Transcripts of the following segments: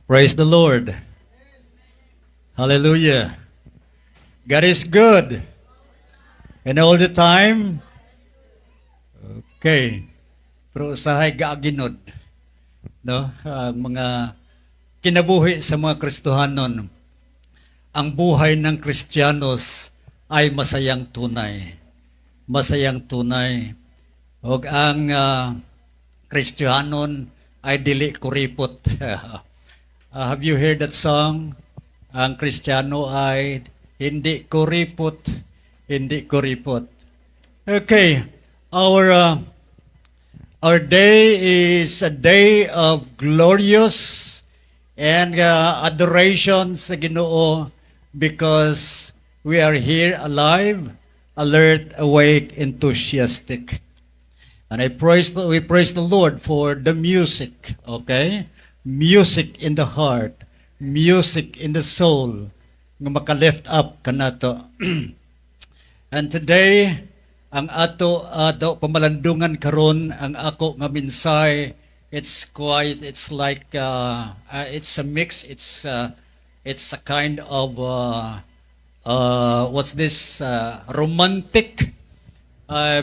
Praise the Lord. Hallelujah. God is good. And all the time. Okay. Pero usahay gaaginod. No? Ang mga kinabuhi sa mga Kristohanon. Ang buhay ng Kristiyanos ay masayang tunay. Masayang tunay. O ang Kristiyanon ay dili kuripot. Have you heard that song? Ang Kristiyano ay hindi kuripot, hindi kuripot. Okay, our day is a day of glorious and adoration sa Ginoo because we are here alive, alert, awake, enthusiastic. And we praise the Lord for the music, okay? Music in the heart, music in the soul, nga maka-lift up kanato. And today, ang ato pamalandungan karon, ang ako nga minsay, it's like it's a mix, it's a kind of what's this romantic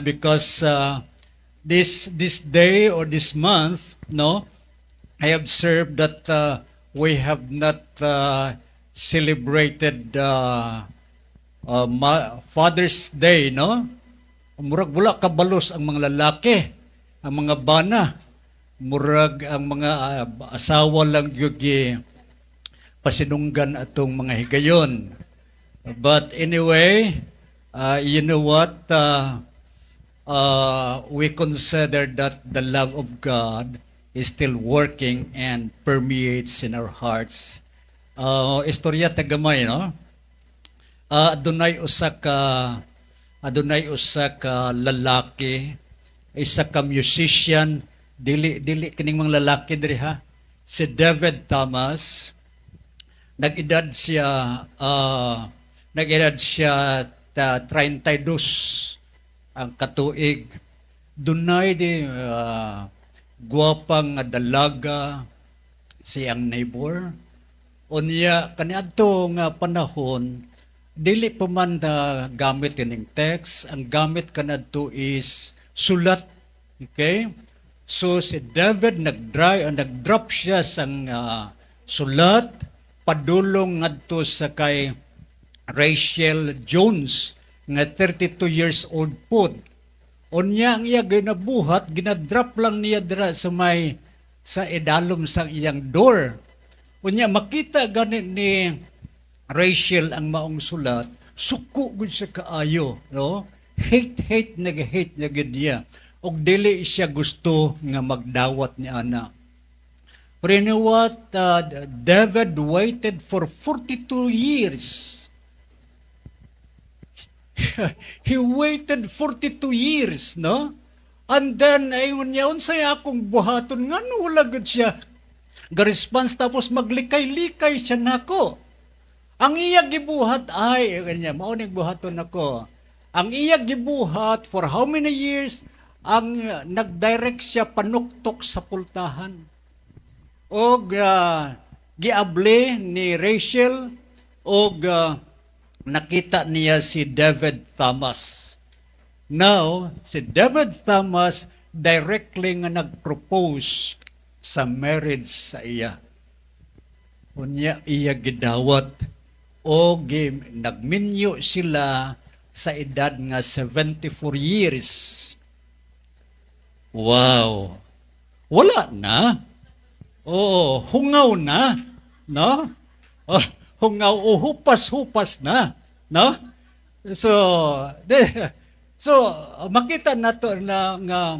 because this day or this month, no, I observed that we have not celebrated Father's Day, no? Murag wala kabalos ang mga lalaki, ang mga bana, murag ang mga asawa lang yung pasinunggan atong mga higayon. But anyway, you know what? We consider that the love of God is still working and permeates in our hearts. Istorya tagamay, no? Adunay usa ka lalaki, isa ka musician, dili kining mga lalaki diri ha. Si David Thomas, nag-edad siya 32 ang katuig. Dunay di guwapang dalaga siyang neighbor. Unya kaniadto nga panahon dili pa man gamit kining text, ang gamit kanadto is sulat. Okay? So si David nag-drop siya sang sulat padulong ngadto sa kay Rachel Jones nga 32 years old pod. Unya ang iya ginabuhat, ginadrop lang niya dira sa idalom sang iyang door. Unya makita gani ni Rachel ang maong sulat, suko gud sa kaayo, no? Hate na gud niya. Og dili siya gusto nga magdawat ni ana. Pero you know what? David waited for 42 years. He waited 42 years, no? And then, ayun niya, unsay akong buhaton, nga wala gud siya. Ga-response tapos maglikay-likay siya nako. Ang iya gibuhat ay, kanya, mauning buhaton nako. Ang iya gibuhat for how many years, ang nagdirect siya panuktok sa pultahan. O giable ni Rachel, o nakita niya si David Thomas. Now, si David Thomas directly nga nag-propose sa marriage sa iya. Unya iya gidawat o nagminyo sila sa edad nga 74 years. Wow! Wala na. Oo, hungaw na. No? Hungaw o hupas-hupas na. No? So, makita nato na nga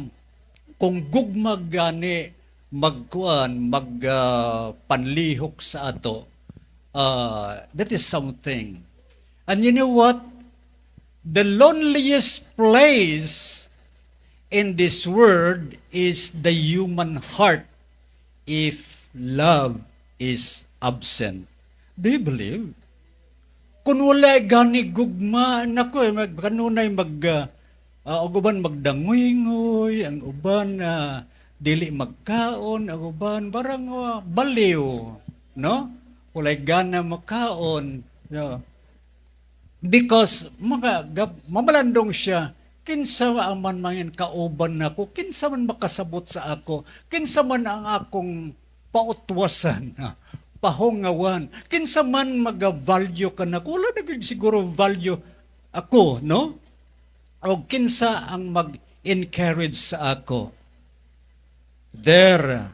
kung gugmag gani panlihok sa ato, that is something. And you know what? The loneliest place in this world is the human heart if love is absent. Do you believe? Kung wala gani gugma, nako, kanunay uban magdangoy-ngoy, ang uban dili magkaon, ang uban barang baliw. no? Walay gana makaon, no? Because mamalandong siya, kinsa man mangin kauban nako, kinsa man makasabot sa ako, kinsa man ang akong pautwasan, pahongawan, kinsa man mag-value ka nako, wala na gyud siguro value ako, no? O kinsa ang mag-encourage sa ako. There,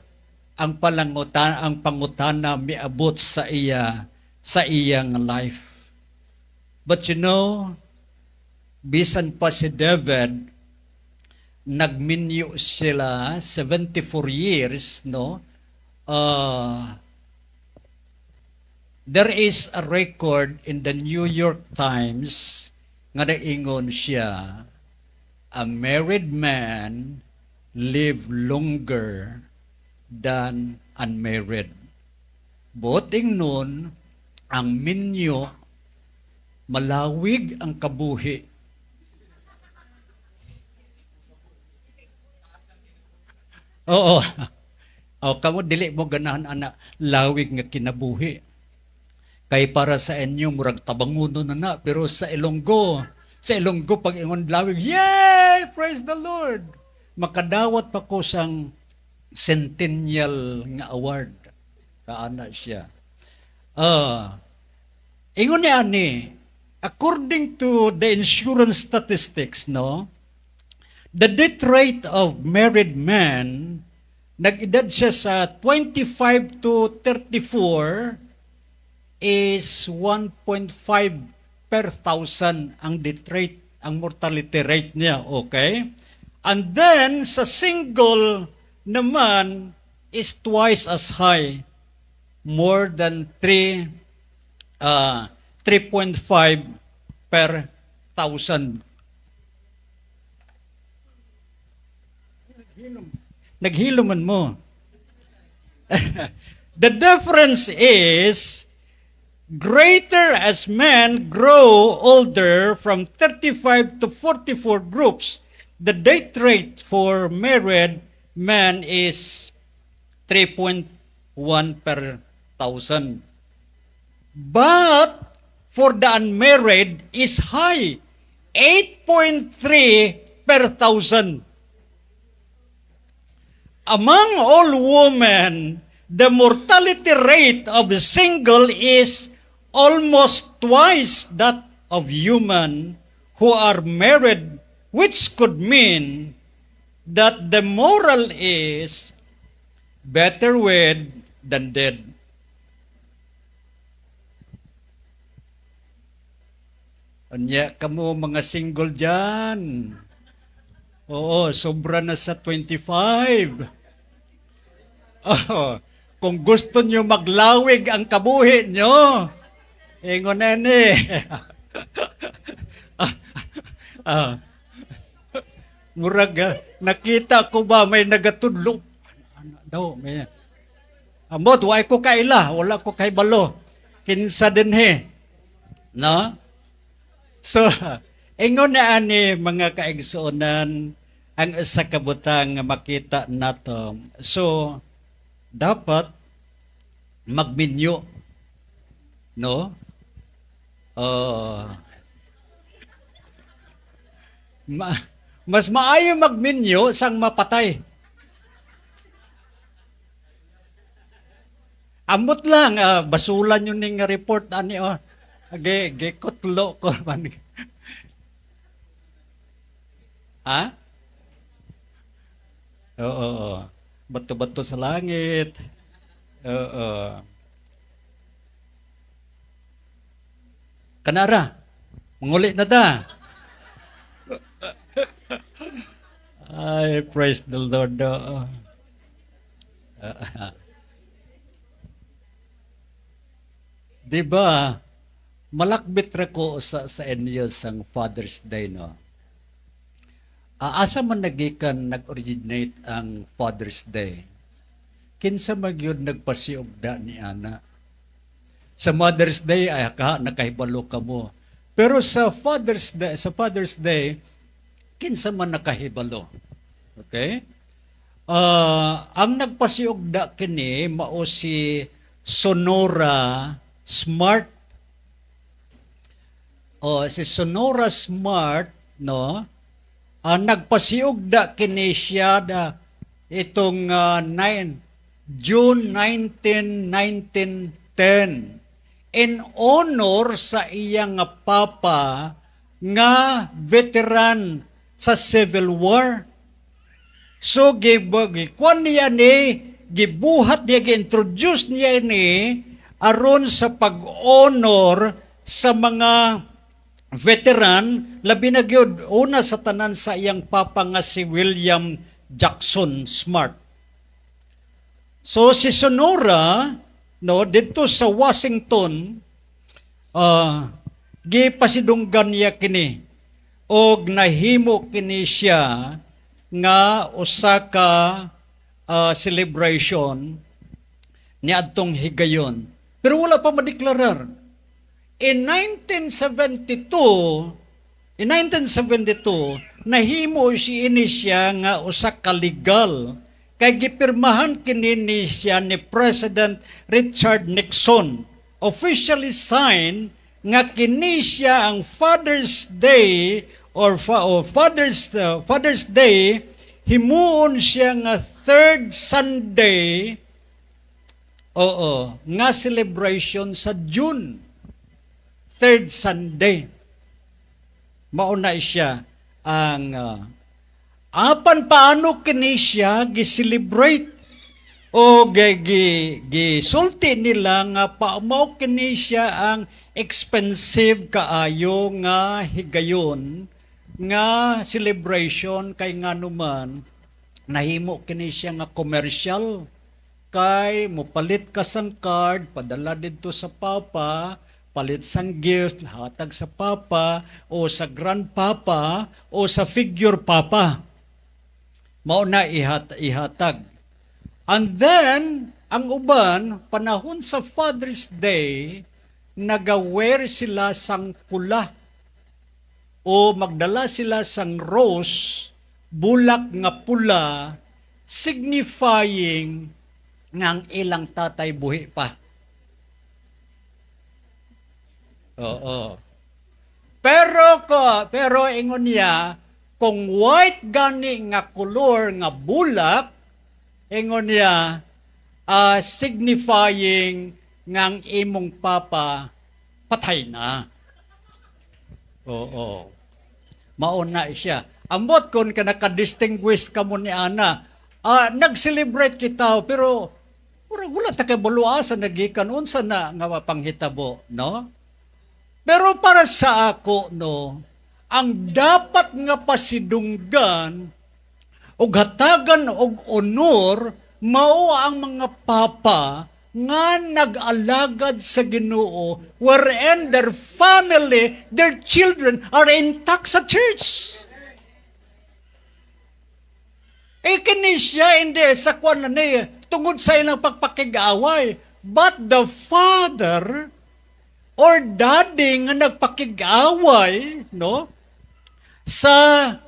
ang pangutana miabot sa iyang life. But you know, bisan pa si David, nagminyo sila 74 years, no? There is a record in the New York Times nga naingon siya, a married man live longer than unmarried. Boting nun, ang minyo, malawig ang kabuhi. Oo. O, kamo dili mo ganahan anak lawig nga kinabuhi. Kay para sa inyo murag tabanguno na pero sa Ilonggo pag ingon lawig, yay! Praise the Lord. Makadawat pa ko sang centennial nga award. Kaana siya. Ingon niya ani, according to the insurance statistics, no, the death rate of married men, nag-edad siya sa 25 to 34, is 1.5 per thousand ang death rate, ang mortality rate niya, okay? And then, sa single naman, is twice as high, more than 3.5 per thousand. Naghiluman mo. The difference is greater as men grow older from 35 to 44 groups. The death rate for married men is 3.1 per thousand. But for the unmarried is high, 8.3 per thousand. Among all women, the mortality rate of the single is almost twice that of human who are married, which could mean that the moral is better wed than dead. Anya kamo mga single dyan. Oo, sobra na sa 25. Oh, kung gusto nyo maglawig ang kabuhi nyo, ingon na ni. Murag, nakita ko ba may nagatudlo? Ano daw, may. Amot, wala ko kaila, wala ko kay balo. Kinsa din he. No? So, ingon na ani mga kaigsuonan ang isa kabutang makita nato. So, dapat magminyo. No? Mas maayo magminyo sang mapatay. Amot lang, basulan yun ning report ani o. Kutlo ko man. Ha? Oo. Bato-bato sa langit. Oo. Kanara, manguli na ta. Ay, praise the Lord. Diba, malakbit ra ko sa inyo sang Father's Day, no? Asa man nag-originate ang Father's Day? Kinsa magyud nagpasiugda ni ana? Sa Mother's Day ay nakahibalo ka mo. Pero sa Father's Day, kinsa man nakahibalo. Okay? Ang nagpasiugda kini mao si Sonora Smart. Si Sonora Smart, no, nagpasiugda kini siya itong June 19, 1910 in honor sa iyang papa nga veteran sa Civil War. So gikuan niya gibuhat niya, gi-introduce niya ni aron sa pag-honor sa mga veteran, labi na gyud una sa tanan sa iyang papa nga si William Jackson Smart. So si Sonora, no, dito sa Washington, gipasidunggan niya kini og nahimo kini siya nga usa ka celebration ni adtong higayon. Pero wala pa madeklarar. In 1972, nahimo siya nga usa ka legal kay gipirmahan kini ni siya ni President Richard Nixon. Officially signed nga kini siya ang Father's Day Father's Day, himuon siya nga third Sunday nga celebration sa June. Third Sunday. Mauna siya ang apan paano kini siya gi-celebrate o gisulti nila nga mao kini siya ang expensive kaayo nga higayon nga celebration kay nganuman nahimo kini siya nga commercial kay mopalit ka sang card padala didto sa papa, palit sang gift, hatag sa papa, o sa grandpapa, o sa figure papa. Mao na ihatag. And then, ang uban, panahon sa Father's Day, nagawear sila sang pula, o magdala sila sang rose, bulak nga pula, signifying ngang ilang tatay buhi pa. Oo. Pero ingon niya, kung white gani nga color nga bulak, ingon niya, signifying ngang imong papa patay na. Oo. Mauna siya. Ambot kon ka naka-distinguish ka mo ni Ana, nag-celebrate kita, pero wala ta kay buluasan nagikan unsa na nga mapanghitabo, no? Pero para sa ako, no, ang dapat nga pasidunggan o hatagan og honor mao ang mga papa nga nag-alagad sa Ginoo wherein their family, their children are intact sa church. Kini siya hindi sa kwan na niya tungod sa ilang pagpakig-away. But the father or daddy nga nagpakig-away, no? Sa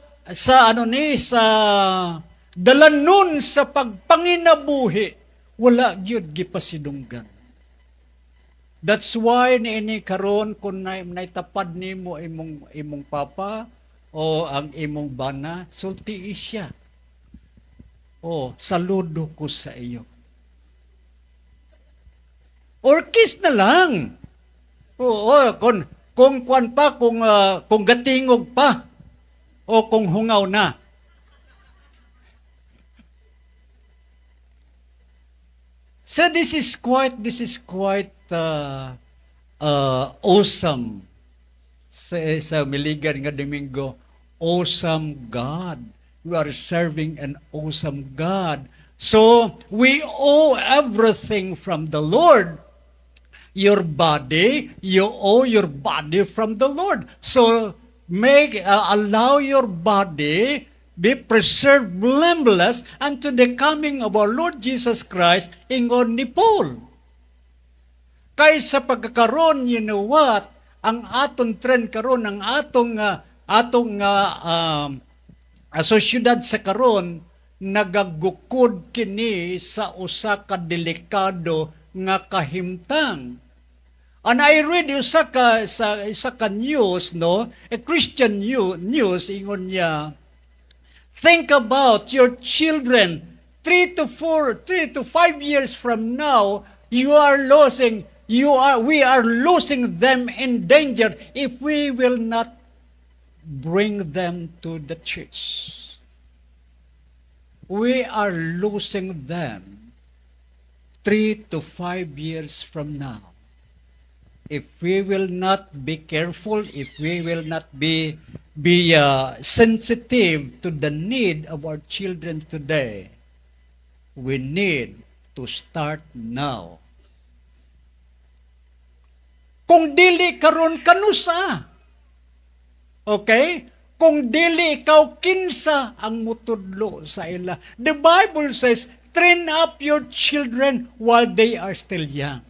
dalanon sa pagpanginabuhi, wala gyud gipasidunggan. That's why niini karon kun naitapad nimo imong papa o ang imong bana, sulti siya. Saludo ko sa iyo. Or kiss na lang. Kung kwan pa, kung gatingog pa, o kung hungaw na. So this is quite awesome. Sa Miligan nga Domingo, awesome God. We are serving an awesome God. So we owe everything from the Lord. Your body, you owe your body from the Lord. So allow your body be preserved blameless unto the coming of our Lord Jesus Christ, ingon ni Paul. Kay sa pagkakaroon, you know what, ang aton trend karon, ang atong sosyedad sa karon, nagagukod kini sa usa ka delikado nga kahimtang. And I read sa ka news, no, a Christian news, ingon niya, think about your children 3 to 5 years from now, we are losing them in danger if we will not bring them to the church. We are losing them 3 to 5 years from now. If we will not be careful, if we will not be sensitive to the need of our children today, we need to start now. Kung dili karon kanusa, okay? Kung dili ikaw kinsa ang mutudlo sa ila. The Bible says, train up your children while they are still young.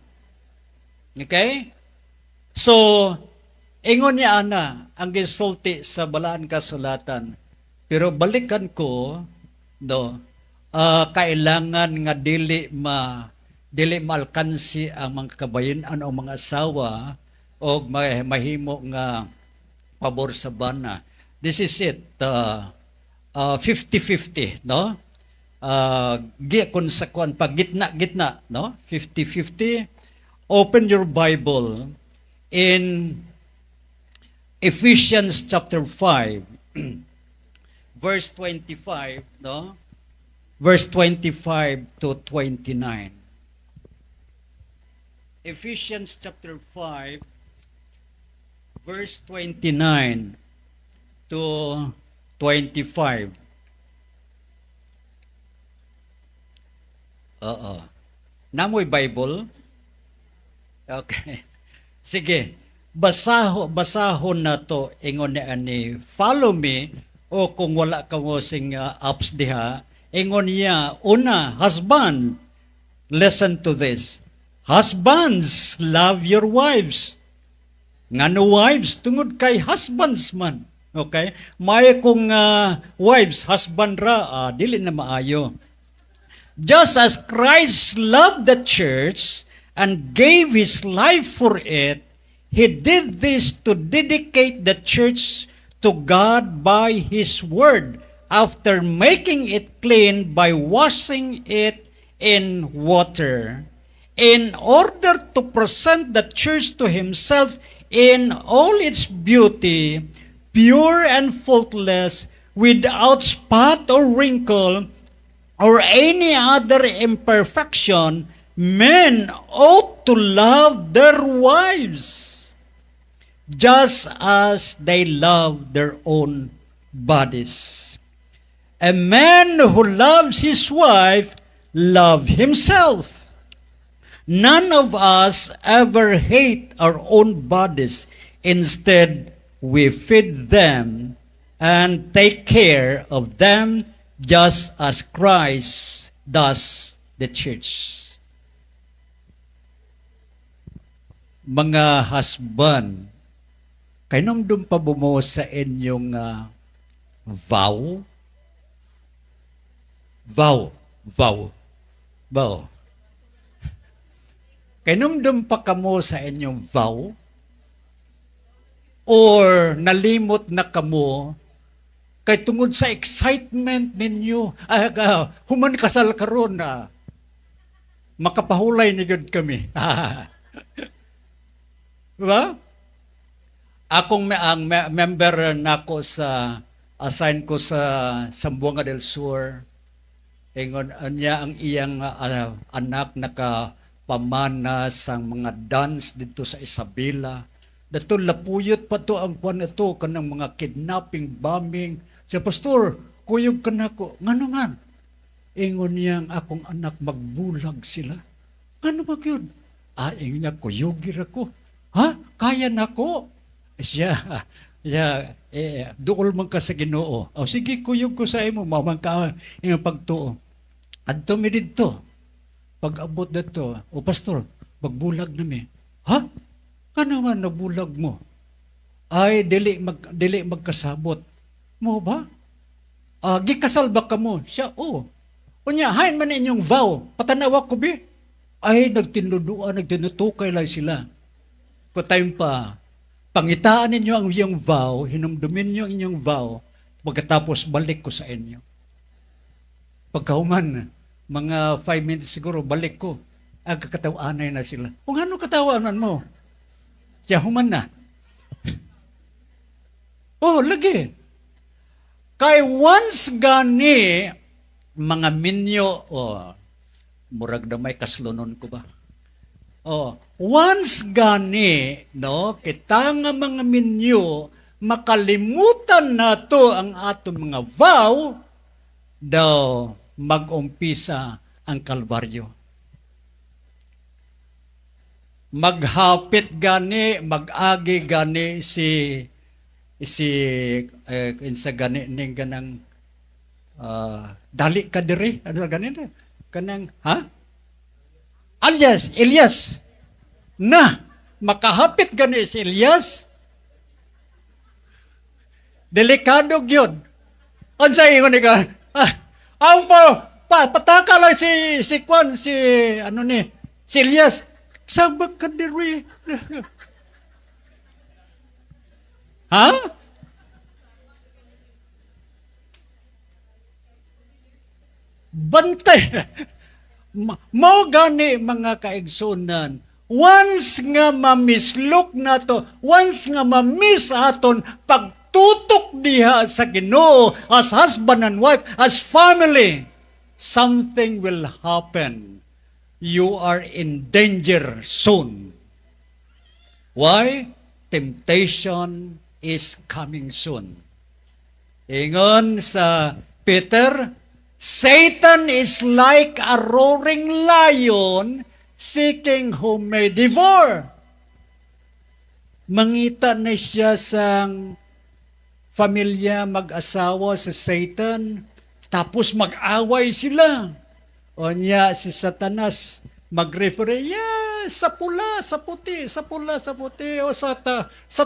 Okay? So, ingon niya ana, ang gisulti sa balaan kasulatan. Pero balikan ko, no, kailangan nga dili maalkansi ang mga kabayan-an o mga asawa o mahimo nga pabor sa bana. This is it, 50-50, no? Kung sa kuan pag gitna, no? 50-50. Open your Bible in Ephesians chapter 5, verse 25, no? Verse 25 to 29. Ephesians chapter 5, verse 29 to 25. Namoy Bible? Okay. Sige. Basahon na to ingon ni follow me o kung wala ka mo sing apps diha ingon niya una husband listen to this. Husbands love your wives. Ngano wives tungod kay husbands man. Okay? May kung wives husband ra dili na maayo. Just as Christ loved the church and gave his life for it, he did this to dedicate the church to God by his word, after making it clean by washing it in water, in order to present the church to himself in all its beauty, pure and faultless, without spot or wrinkle, or any other imperfection. Men ought to love their wives just as they love their own bodies. A man who loves his wife loves himself. None of us ever hate our own bodies. Instead, we feed them and take care of them just as Christ does the church. Mga husband, kainom dun pa bumo sa inyong vow? Vow. Kainom dun pa kamo sa inyong vow? Or nalimot na kamo kay tungod sa excitement ninyo, human kasal karon na makapahulay ni Gud kami. Diba? Akong ang member nako sa assign ko sa Zamboanga del Sur. Ingon niya ang iyang anak nakapamana sang mga dance dito sa Isabela. Dato lapuyot pa to ang kuan ito kanang mga kidnapping, bombing. Sa pastor, kuyog ka na ko. Ngano nga? Ingon niya ang akong anak magbulag sila. Ngano ba yun? Ingon niya, kuyogir ako. Ha? Kaya na ko? Siya, duol man ka sa Ginoo. O sige, kuyog ko sa imo, mamang ka yung pagtuo. At tumi dito, pag-abot dito, o pastor, magbulag na mi. Ha? Ano man nagbulag mo? Ay, dili magkasabot. Mo ba? Gikasal ba ka mo? Siya, oo. Unya, hain man inyong vow. Patanawa ko bi. ay nagtinuduan, nagtinutukay lang sila. Ko time pa, pangitaan ninyo ang iyong vow, hinumdumin niyo ang inyong vow, pagkatapos balik ko sa inyo. Pagkahuman, mga 5 minutes siguro, balik ko. Ang kakatawanay na sila. Kung ano katawanan mo? Siya human na. Oh, lagi. Kay once gani, mga minyo, murag na may kaslunon ko ba? Once gani, no, kita nga mga minyo, makalimutan nato ang atong mga vow, daw mag-umpisa ang Kalbaryo. Maghapit gani, mag-agi gani si insa gani ning ganang dali ka diri ano gani na kanang Elias na makahapit gani si Elias, delikado gyud unsa ingon ni ka ang pataka lang si Kwan si ano ni si Elias sabag ka diri ha? Bantay. Mao gani mga kaigsunan. Once nga mamislok nato, once nga mamiss aton pagtutok diha sa Ginoo as husband and wife, as family, something will happen. You are in danger soon. Why? Temptation is coming soon. Ingon sa Peter, Satan is like a roaring lion seeking whom may devour. Mangita na siya sa familya, mag-asawa sa Satan, tapos mag-away sila. O niya si Satanas, mag-referee, sa pula, sa puti, sa pula, sa puti, o sa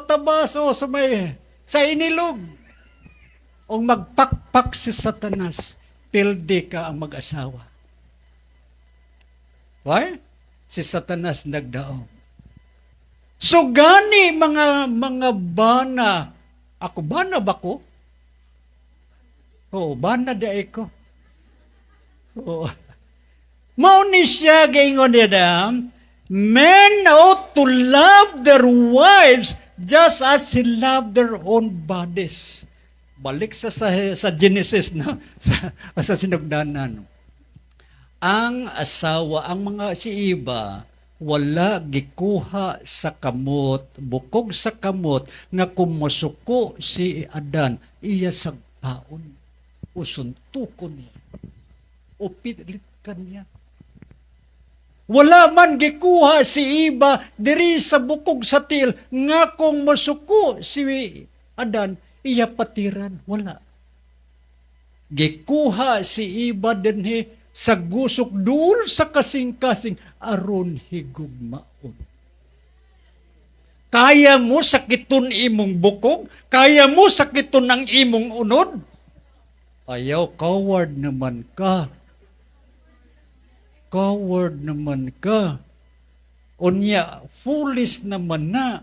tabas, o sa inilog. O magpakpak si Satanas, pildi ka ang mag-asawa. Why? Si Satanas nagdaog. So gani mga bana, ako bana ba ko? Oo, bana da ko. Oo. Mao ni siya gaingon niya, men ought to love their wives just as they love their own bodies. Balik sa Genesis na sa sinugdanan. Ang asawa, ang mga si Eva, wala gikuha sa kamot, bukog sa kamot, nga kumusuko si Adan, iya sagpaon, o suntukon niya, o pitlikan niya. Wala man gikuha si Eva diri sa bukog sa til nga kung masuko si Adan iya patiran wala. Gikuha si Eva dinhi sa gusok dul sa kasing-kasing aron higugmaon. Kaya mo sakiton imong bukog? Kaya mo sakiton ang imong unod? Ayaw, coward naman ka. Coward naman ka. Unya, foolish naman na.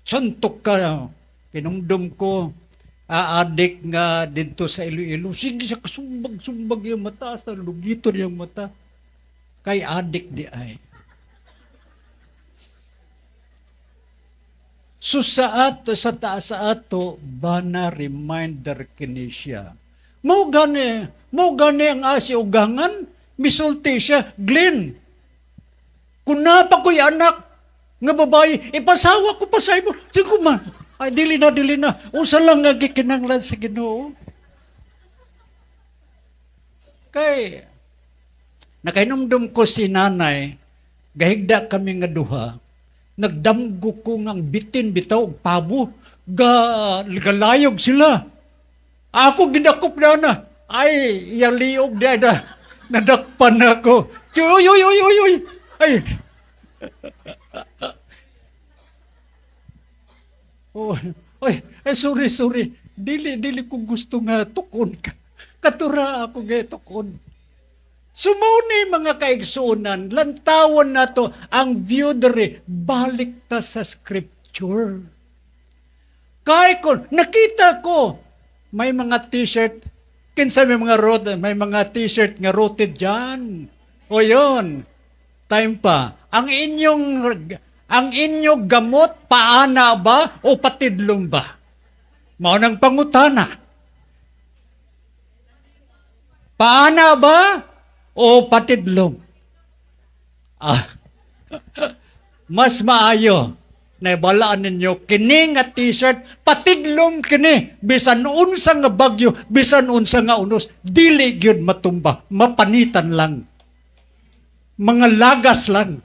Santok ka. Kinumdum ko, aadik nga dito sa Iloilo. Sige siya, kasumbag-sumbag yung mata, sa lugitor yung mata. Kay adik di ay. So sa taas sa ato, bana reminder kini siya. Mau gani ang asi ugangan, misulti siya, Glenn, kung napa ko'y anak nga babae, ipasawa ko pa sa imo. Sige man, ay dili na. Usa lang nga gikinanglan sa Ginoo. Kay, nakainumdum ko si nanay, gahigda kami nga duha, nagdamgo ko ngang bitin, bitaw, pabo, galayog sila. Ako ginakop na. Ay, iyang liog na. Nadakpan ako. Uy. Ay. Sorry. Dili ko gusto nga tukon ka. Katura ako nga tukon. Sumuni mga kaigsunan, lantawan na to ang view dere, balik ta sa scripture. Kaya ko, nakita ko, may mga t-shirt, kinsa may mga t-shirt nga rooted dyan. O yun, time pa. Ang inyong gamot, paana ba o patidlong ba? Maunang pangutana. Paana ba o patidlong? Mas maayo na balaan ninyo kini nga t-shirt, patidlong kini, bisan unsa nga bagyo, bisan unsa nga unos, dili gyud matumba, mapanitan lang. Mga lagas lang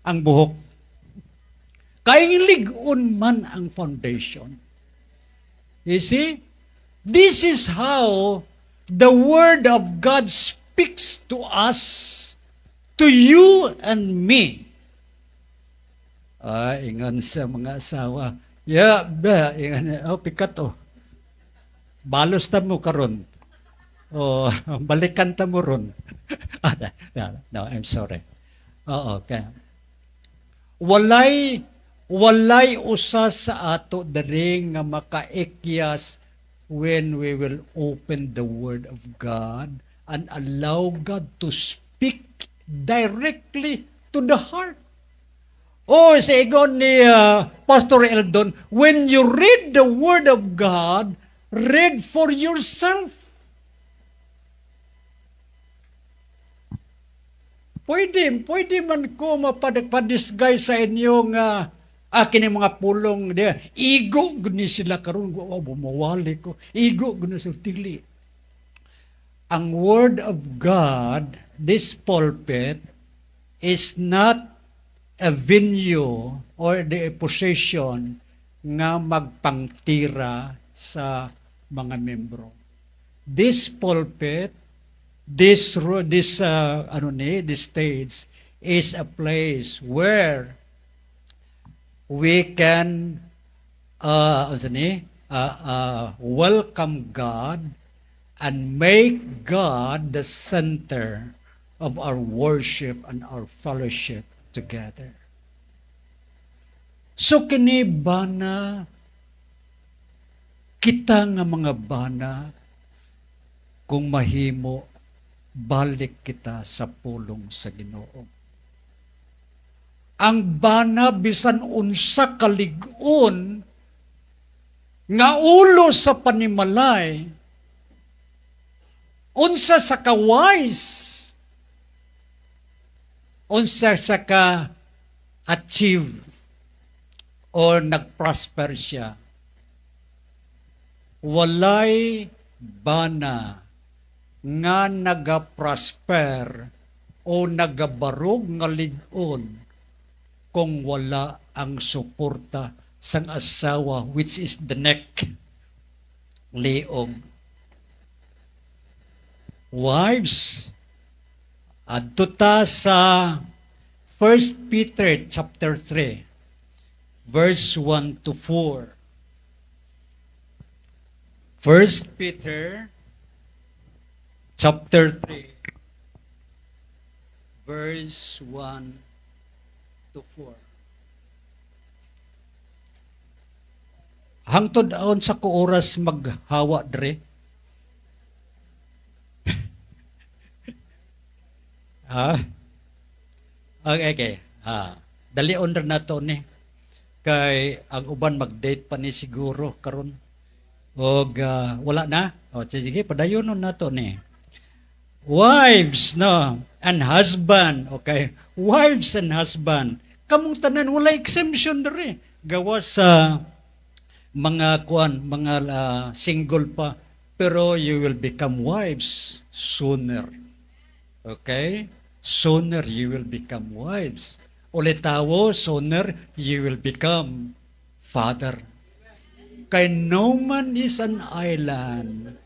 ang buhok. Kay ligon man ang foundation. You see? This is how the Word of God speaks to us, to you and me. Ingon sa mga asawa. Ingon, pikat balos ta mo karon. Balikan ta mo ron. No, I'm sorry. Okay. Walay usa sa ato diri nga makaikyas when we will open the Word of God and allow God to speak directly to the heart. Sa igon ni Pastor Eldon, when you read the Word of God, read for yourself. Pwede man ko mapadisguise sa inyong akin yung mga pulong diya. Igo guni sila karon bumawali ko. Igo guni sa tili. Ang Word of God, this pulpit, is not a venue or the possession nga magpangtira sa mga membro. This pulpit, this stage is a place where we can welcome God and make God the center of our worship and our fellowship together. So kini bana, kita nga mga bana, kung mahimo, balik kita sa pulong sa Ginoo. Ang bana bisan unsa kalig-on nga ulo sa panimalay, unsa sa kawise, unsa sa ka-achieve o nag-prosper siya. Walay bana nga naga-prosper o nagabarog nga lig-on kung wala ang suporta sang asawa, which is the neck, liog. Wives, adto ta sa 1 Peter chapter 3, verse 1 to 4. 1 Peter chapter 3, verse 1 to 4. Hangtod aon sa ko oras maghawa dre. Okay. Dalion ra nato ni. Kay ang uban mag-date pa ni siguro karon. Og wala na. Sige, padayonon nato ni. Wives, no, and husband, okay? Wives and husband. Kamong tanan wala exemption dere. Gawa sa mga single pa, pero you will become wives sooner. Okay? Sooner you will become wives. Ulitawo, sooner you will become father. Kay no man is an island.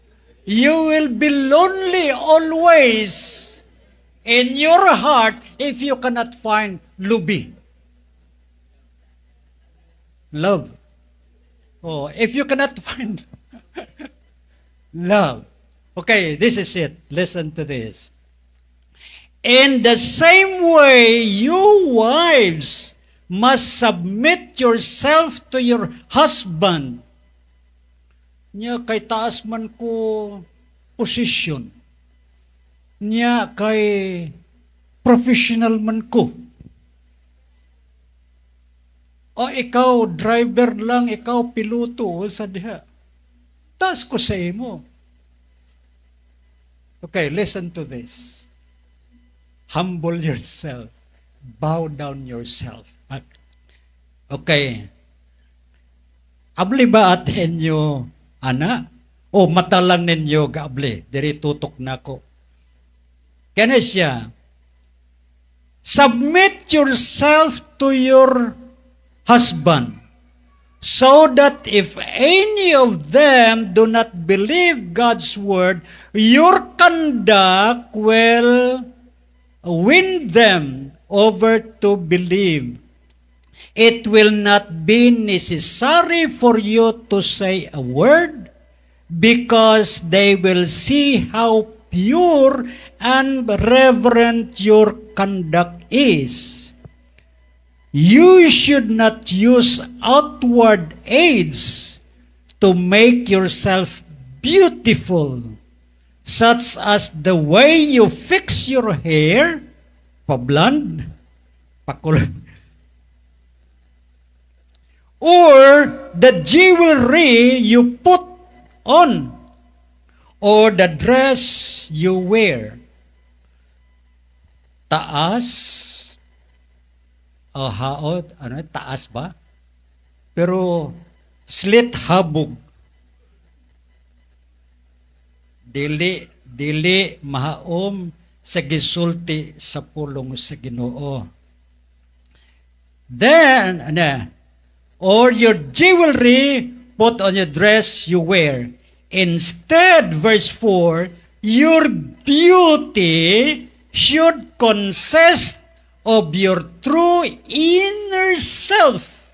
You will be lonely always in your heart if you cannot find lubi. Love. If you cannot find love. Okay, this is it. Listen to this. In the same way, you wives must submit yourself to your husband. Nya kay taas man ko posisyon. Nya kay professional man ko. O ikaw, driver lang, ikaw, piloto, sa diha. Taas ko sa imo. Okay, listen to this. Humble yourself. Bow down yourself. Okay. Abli ba at inyo, ana? O mata lang ninyo, gaabli. Diri tutok na ko. Kaya siya, submit yourself to your husband, so that if any of them do not believe God's word, your conduct will win them over to believe. It will not be necessary for you to say a word, because they will see how pure and reverent your conduct is. You should not use outward aids to make yourself beautiful, such as the way you fix your hair, pa-blonde, pa-kulay, or the jewelry you put on, or the dress you wear. Taas, haot, taas ba? Pero slit habog. Dili mahaom sa gisulti sa pulong sa Ginoo. Then, or your jewelry put on your dress you wear. Instead, verse 4, your beauty should consist of your true inner self,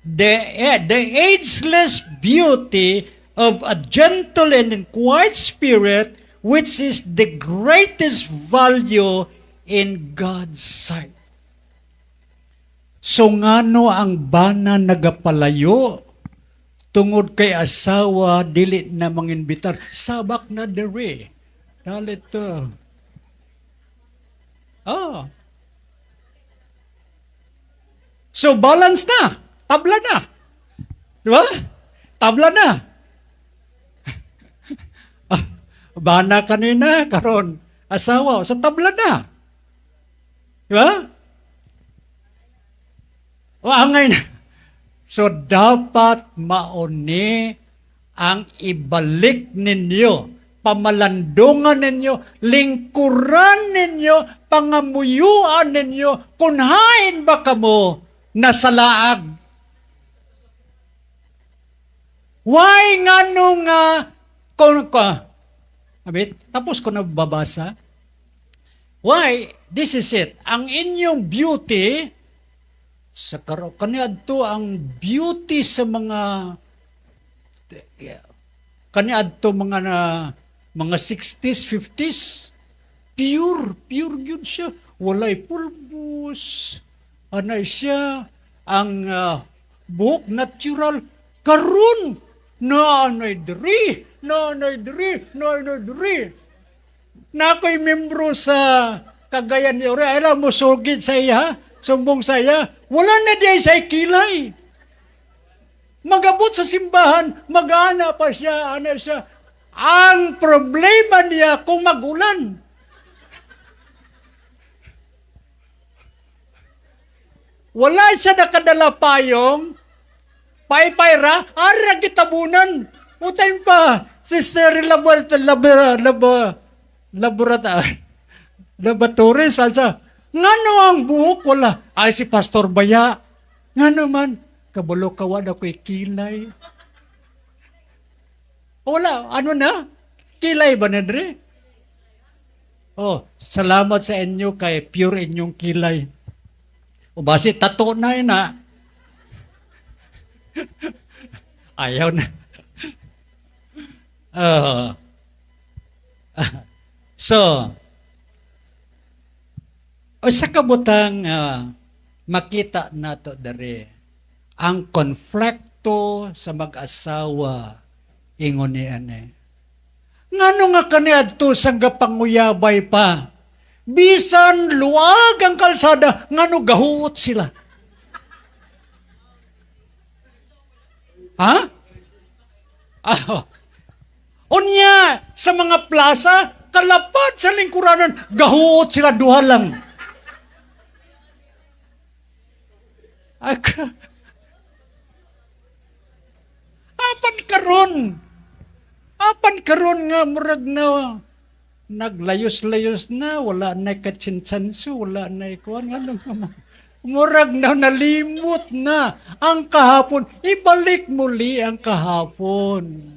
the ageless beauty of a gentle and quiet spirit, which is the greatest value in God's sight. So ngano ang bana nagapalayo tungod kay asawa dili na manginbitar, sabak na dere. Dalit to. So balance na, tabla na. Di ba? Tabla na. Bana kanina, karon asawa, so tabla na. Di ba? O angay na. So dapat mauni ang ibalik ninyo, pamalandungan ninyo, lingkuran ninyo, pangamuyuan ninyo, kunhain ba kamo na salaag. Why nga nung tapos ko na babasa. Why? This is it. Ang inyong beauty, sa kaniadto ang beauty sa kaniadto mga 60s, 50s, pure yun siya. Walay pulbos. Anay siya, ang buhok natural, karun, na anay diri. Na ako'y membro sa Cagayan de Oro, alam mo, sulgid sa iya, sumbong sa iya, wala na diya sa kilay. Magabot sa simbahan, mag-ana pa siya, ana siya. Ang problema niya kung mag-ulan. Wala siya nakadala payong, pay-payra, ara kitabunan. Utay pa, Sister Laboratory, salsa. Ngano ang buhok, wala. Ay, si Pastor Baya. Ngano man, kabalo kawan ako'y kilay. Wala, ano na? Kilay ba na dre? Oh, salamat sa inyo kay pure inyong kilay. O basi, tato na yun na. Ayaw na. So, O sa kabutang makita nato dere ang konflikto sa mag-asawa ingon ni ane. Ngano nga kaniadto sang gapanguyabay pa? Bisan luwag ang kalsada, ngano gahuot sila? Ha? Unya, sa mga plaza, kalapad sa lingkuranan, gahuot sila duha lang. Apan karon nga murag na naglayos-layos na, wala na katsinsanso, wala na ikuan nga murag na nalimot na ang kahapon. Ibalik muli ang kahapon.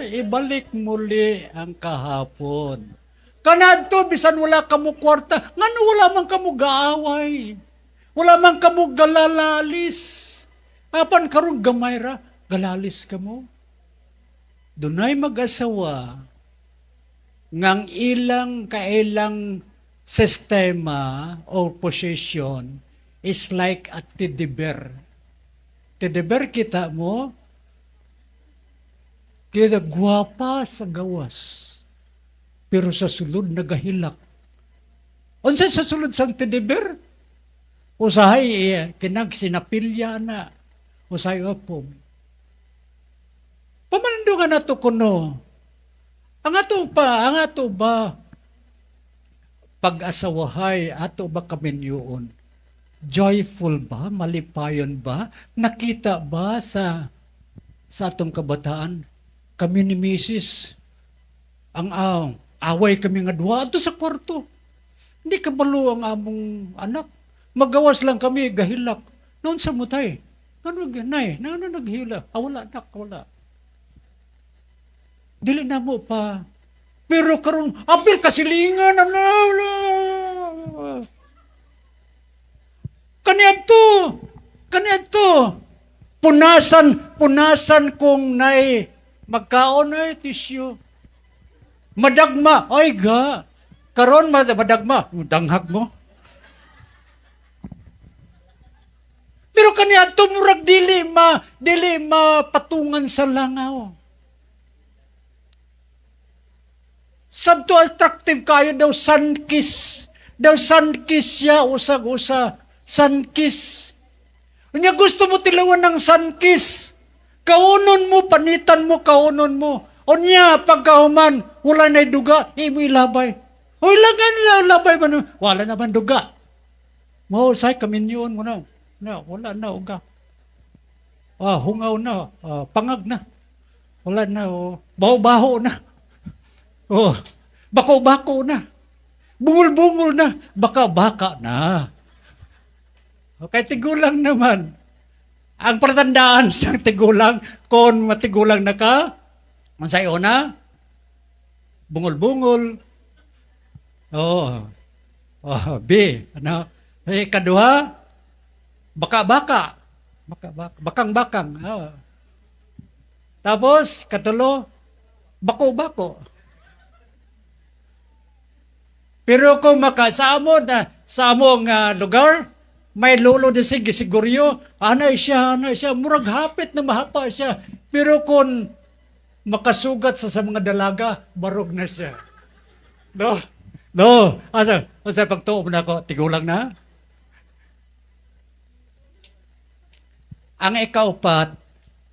Ibalik muli ang kahapon. Kanadto bisan wala kamo kwarta, ngano wala man kamo gaaway. Wala man kamo galalalis. Apan karon gamay ra, galalis kamo. Dunay mag-asawa ngang ilang kailang sistema o posisyon is like a teddy bear. Teddy bear kita mo, kita gwapa sa gawas, pero sa sulod nagahilak. Unsa sa sulod sang teddy bear? Usahay kinag sinapilya na, usahay opom. Pamandugan na to kuno. Ang ato ba pag-asawahay, ato ba kaminyoon? Joyful ba? Malipayon ba? Nakita ba sa atong kabataan? Kami ni Mrs. ang away kami nga duha ato sa kwarto. Hindi kabalo ang among anak. Magawas lang kami, gahilak. Noon sa mutay. Ano naghila? Wala, anak, wala. Dili na mo pa. Pero karon apil kasilingan. Kaniadto. Punasan kung nay magkaon ay tisyo. Madagma. Ay ga. Karon madagma. Danghag mo. Pero kaniadto murag dili mapatungan sa langaw. Santo attractive kayo daw sunkiss. Daw sunkiss siya, usag-usa. Sunkiss. Unya gusto mo tilawan ng sunkiss. Kaunon mo, panitan mo, kaunon mo. Unya, pagkahuman, wala na duga, imo ilabay. Hoy, lagan labay man. Wala naman duga. Say, kaminyon mo na. Wala na, uga. Hungaw na, pangag na. Wala na, baho-baho na. Bako-bako na. Bungol-bungol na. Baka-baka na. Okay, tigulang naman. Ang patandaan sa tigulang, kung matigulang na ka, mansayo na, bungol-bungol. B. Kaduha, baka-baka. Bakang-bakang. Tapos, katulo, bako-bako. Pero kung sa among lugar, may lolo na siguryo, anay siya, murag hapit na mahapa siya. Pero kung makasugat sa mga dalaga, barog na siya. No. Asa pagtuom na ako, tigulang na. Ang ikaupat,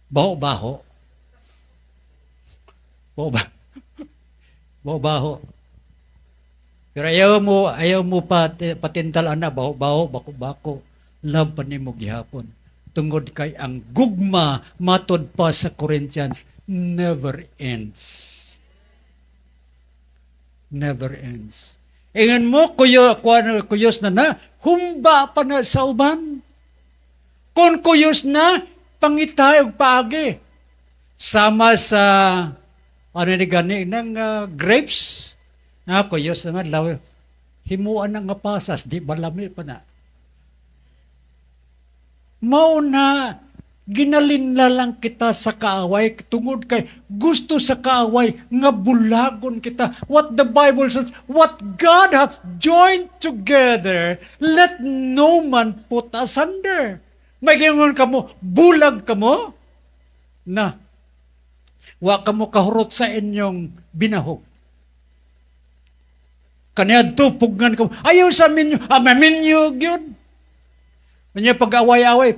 baho-baho. Baho-baho. Pero ayaw mo patindalan na, baho-baho, bako-bako. Love pa ni mo gihapon. Tungod kay ang gugma matod pa sa Corinthians never ends. Never ends. Ingan mo, kuyos na, humba pa na sa uban. Kung kuyos na, pangitay og paagi. Sama sa, ng grapes, kuyos naman, himuan ng pasas, di balami pa na. Mauna, Ginalin na lang kita sa kaaway tungod kay gusto sa kaaway nga bulagon kita. What the Bible says, what God hath joined together, let no man put asunder. May gingon ka mo, bulag ka mo, na wa ka mo kahurot sa inyong binahog. Kaniya tupugnan ka mo, ayaw sa minyo, minyo yun. Kanya pag-away-away,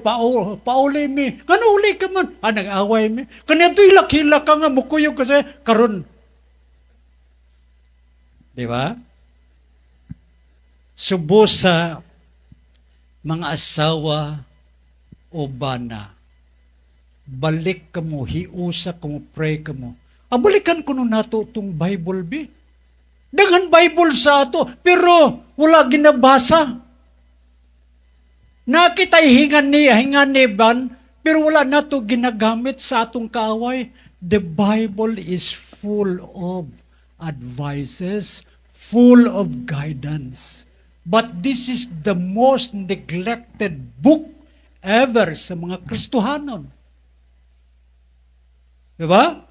pauli mi. Kano uli ka man? Nag-away mi. Kanya ito hilak-hilak ka nga, mukuyog kasi karon. Di ba? Subo sa mga asawa o bana, balik ka mo, hiusa ka mo, pray ka mo. Balikan ko nun nato itong Bible, bi. Daghan Bible sa ato, pero wala ginabasa. Nakita'y hingan ni Ban, pero wala na to ginagamit sa atong kaaway. The Bible is full of advices, full of guidance. But this is the most neglected book ever sa mga Kristohanon. Diba?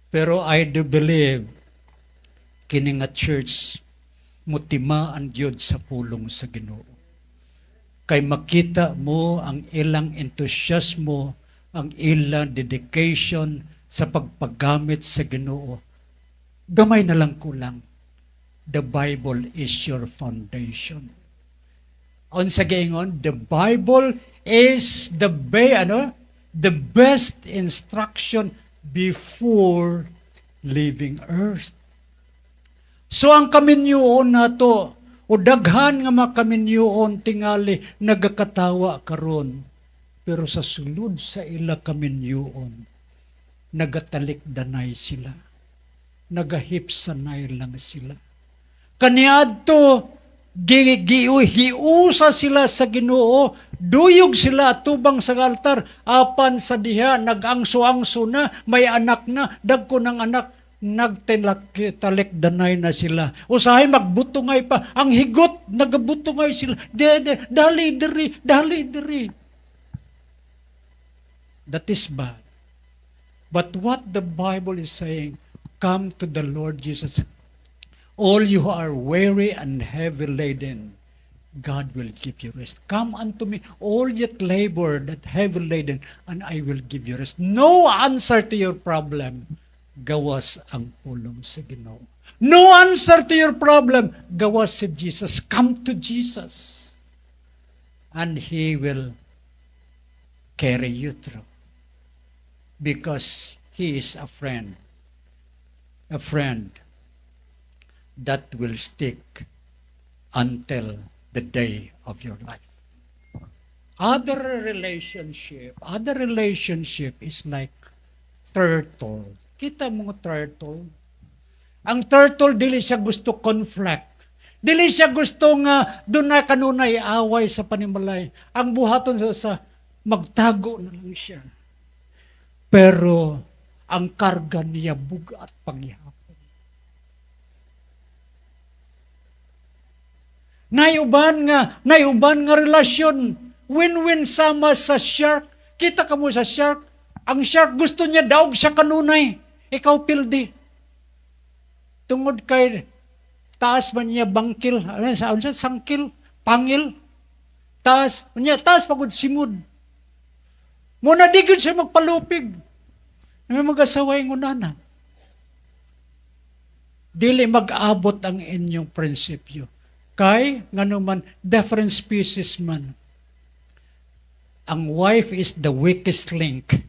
Pero I do believe, kini nga church, mutima ang Diyod sa pulong sa Ginoo. Kay makita mo ang ilang entusiasmo, ang ilang dedication sa pagpagamit sa Ginoo. Gamay na lang kulang. The Bible is your foundation. On sa gaingon, the Bible is the best instruction before leaving earth. So ang kaminyoon na to, o daghan nga makaminyoon tingali nagakatawa karon, pero sa sulod sa ila kaminyoon nagatalik danay sila, nagahipsanay lang sila. Kaniadto hiusa sila sa Ginoo, duyog sila tubang sa altar, apan sa diha nagangso-angso na, may anak na, dagko ng anak, nagtalik danay na sila. Usahay magbutungay pa. Ang higot, nagabutungay sila. Dali diri. That is bad. But what the Bible is saying, come to the Lord Jesus. All you who are weary and heavy laden, God will give you rest. Come unto me, all yet labor that heavy laden, and I will give you rest. No answer to your problem. Gawas ang pulong sa Ginoo. No answer to your problem. Gawas si Jesus. Come to Jesus. And He will carry you through. Because He is a friend. A friend that will stick until the day of your life. Other relationship is like turtle. Kita mo turtle. Ang turtle, dili siya gusto conflict. Dili siya gusto nga doon na kanunay away sa panimalay. Ang buhaton sa magtago na lang siya. Pero ang karga niya buga at panghihapon. Naiuban nga relasyon. Win-win sama sa shark. Kita ka mo sa shark. Ang shark gusto niya daog siya kanunay. Ikaw pildi. Tungod kay taas man niya bangkil. Ano siya? Sangkil. Pangil. Taas pagod simud. Muna digid siya magpalupig. May mag-asaway ngunana. Dili mag-abot ang inyong prinsipyo. Kay, nga naman, different species man. Ang wife is the weakest link.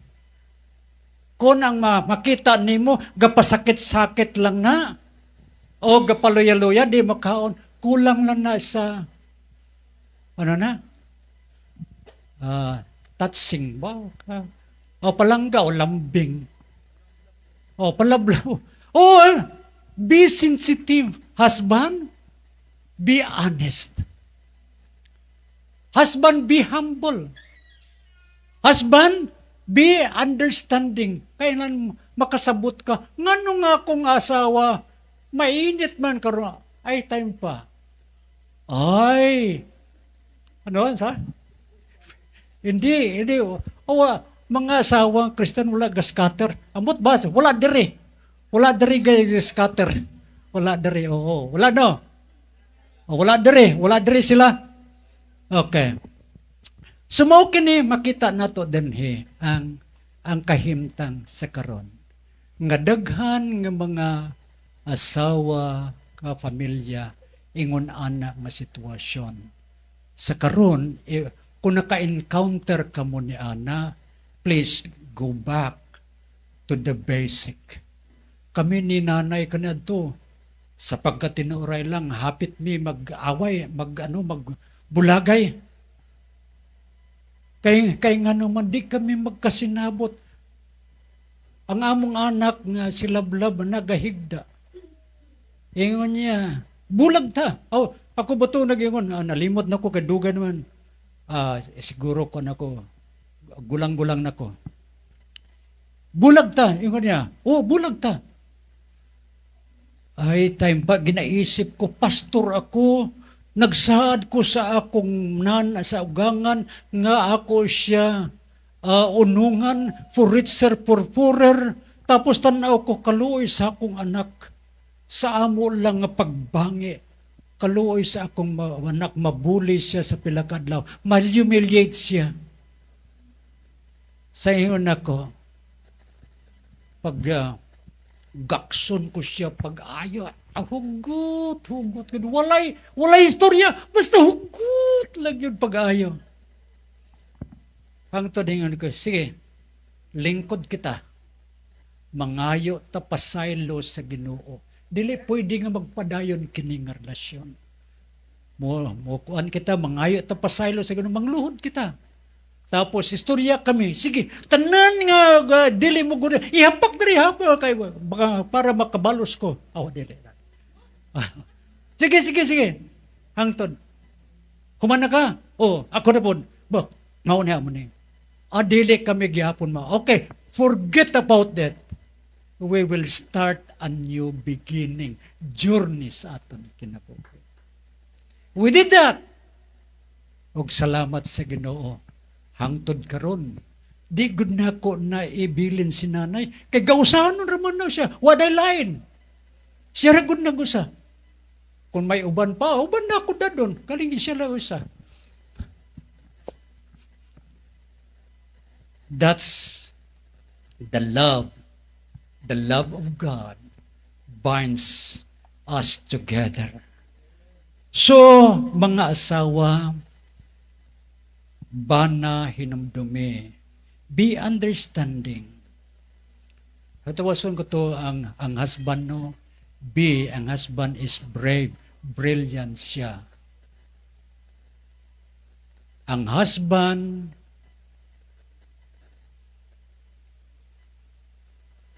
Kung ang makita nimo gapasakit-sakit lang na, o gapaluya-luya, di makaon, kulang lang na sa, touching ba? O palangga, o lambing. O palablaw. Be sensitive, husband. Be honest. Husband, be humble. Husband, be understanding. Kailan makasabot ka, ngano nga akong asawa, mainit man karon, ay time pa. Ay, ano sa? Hindi. Mga asawang Kristiyano wala ga-scatter. Amot ba? Wala diri. Wala diri ga-scatter. Wala diri, oo. Wala no. Wala diri sila. Okay. Sumo kini makita nato dinhi ang kahimtang sa karon. Nga daghan nga mga asawa, ka pamilya ingon ana nga sitwasyon. Sa karon, kung naka-encounter ka mo ni ana, please go back to the basic. Kami ni nanay kanadto sapagkat tinuray lang hapit mi mag-away, magbulagay. Kay nga naman di kami magkasinabot. Ang among anak nga si Lablab nagahigda. Ingon niya, bulag ta. Oh, ako ba ito nag-ingon? Nalimot na ko, kaduga naman. Siguro ko na ko, gulang-gulang na ko. Bulag ta. Ingon niya, bulag ta. Ay, time pa, ginaisip ko, pastor ako, nagsaad ko sa akong sa ugangan, nga ako siya unungan, for richer, for poorer, tapos tanaw ko kaluoy sa akong anak, sa amo lang nga pagbangi, kaluoy sa akong anak, mabuli siya sa pilakadlaw, ma-humiliate siya. Sa ingon ako, pag gakson ko siya pag-ayo, hugot. Walay istorya, basta hugot lang yun pag-ayo. Ang tudingan ko, sige, lingkod kita, mangayo tapasaylo sa Ginoo. Dili pwede nga magpadayon kining relasyon. Mo kuan kita, mangayo tapasaylo sa Ginoo, mangluhod kita. Tapos istorya kami, sige, tanan nga dili mo gud ihapak diri kay para makabalos ko. Dili. Sige. Hangtod. Humana ka? Ako na pod. Mauna mo ni. Dili kami gihapon mo. Okay, forget about that. We will start a new beginning. Journey sa aton kinabuhi. We did that. Og salamat sa Ginoo. Hangtod karon. Di gud nako na ibilin si nanay. Kay gausanon raman na siya. Waday lain. Siya ra gud nagusa. Kung may uban pa, uban na ako dadon. Kaling siya lang usa. That's the love. The love of God binds us together. So, mga asawa, bana hinumdumi, be understanding. Katawason ko to ang husband no, ang husband is brave, brilliant siya. Ang husband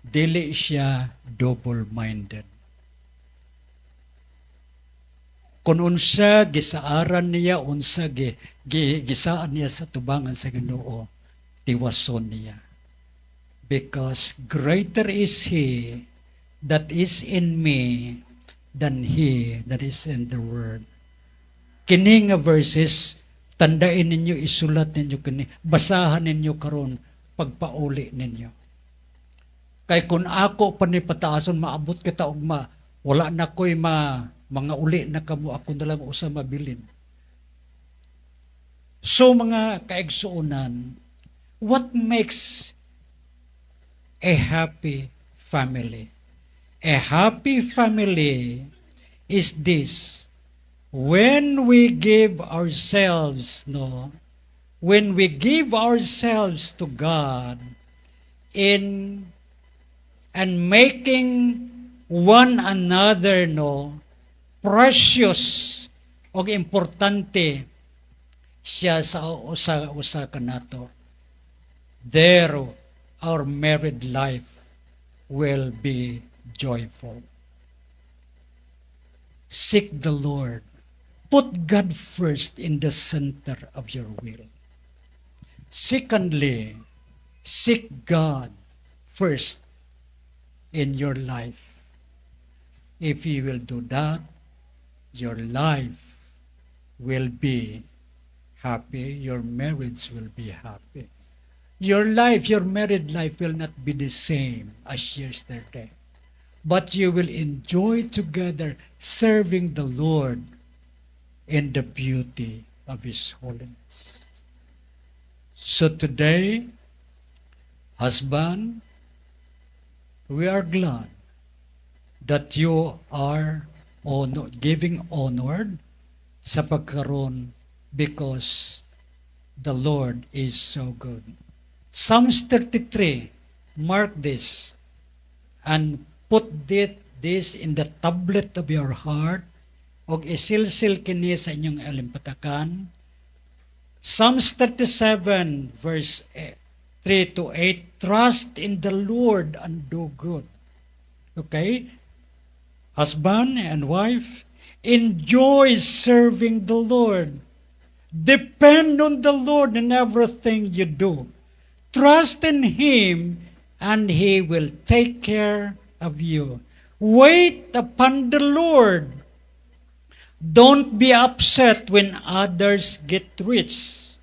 dili siya double-minded. Kung unsa gisaaran niya, unsa gisaan niya sa tubangan sa Ginoo, tiwason niya. Because greater is He that is in me than he that is in the world. Kini nga verses, tandain ninyo, isulat ninyo kini, basahan ninyo karon, pagpauli ninyo. Kay kung ako panipataason, maabot kita og wala na ko'y mga uli na kamo, ako na lang usa mabilin. So mga kaigsuunan, what makes a happy family? A happy family is this: when we give ourselves, when we give ourselves to God in and making one another precious o importante siya sa usa kanato, there our married life will be joyful. Seek the Lord. Put God first in the center of your will. Secondly, seek God first in your life. If you will do that, your life will be happy, your marriage will be happy. Your life, your married life will not be the same as yesterday. But you will enjoy together serving the Lord in the beauty of His holiness. So today, husband, we are glad that you are giving honor sa pagkaroon because the Lord is so good. Psalms 33, mark this and put this in the tablet of your heart og isilsil kini sa inyong alimpatakan. Psalms 37 verse 3 to 8, trust in the Lord and do good. Okay? Husband and wife, enjoy serving the Lord. Depend on the Lord in everything you do. Trust in Him and He will take care of you. Wait upon the Lord. Don't be upset when others get rich.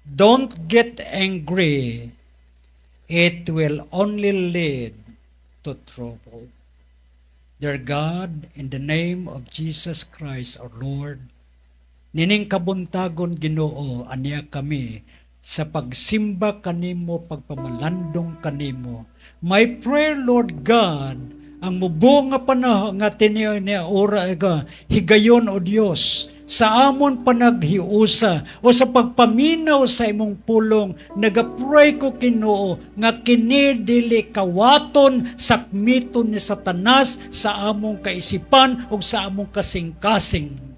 Don't get angry. It will only lead to trouble. Dear God, in the name of Jesus Christ our Lord, nining kabuntagon Ginoo aniya kami sa pagsimba kanimo, pagpamalandong kanimo. My prayer, Lord God, ang mubo nga panahon nga tiniyo niya ora nga higayon o Dios sa amon panaghiusa o sa pagpaminaw sa imong pulong, nagapray ko Ginoo nga kini dili kawaton sakmiton ni Satanas sa among kaisipan o sa among kasing-kasing.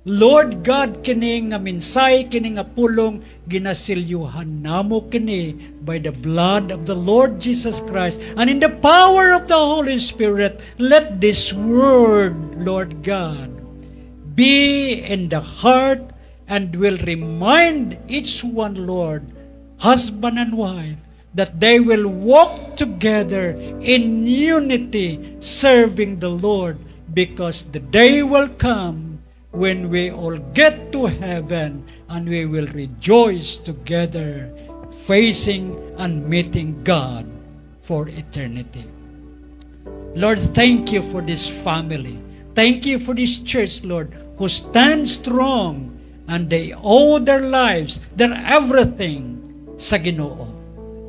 Lord God, kini nga minsay, kini nga pulong, ginasilyuhan namo kini by the blood of the Lord Jesus Christ and in the power of the Holy Spirit. Let this word, Lord God, be in the heart and will remind each one, Lord, husband and wife, that they will walk together in unity, serving the Lord, because the day will come when we all get to heaven and we will rejoice together, facing and meeting God for eternity. Lord, thank you for this family. Thank you for this church, Lord, who stands strong and they owe their lives, their everything sa Ginoo.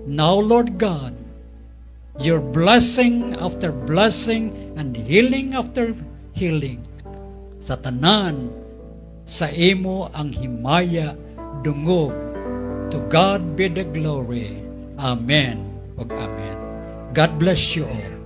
Now, Lord God, your blessing after blessing and healing after healing sa tanan sa imo ang himaya dungog. To God be the glory. Amen ug amen. God bless you all.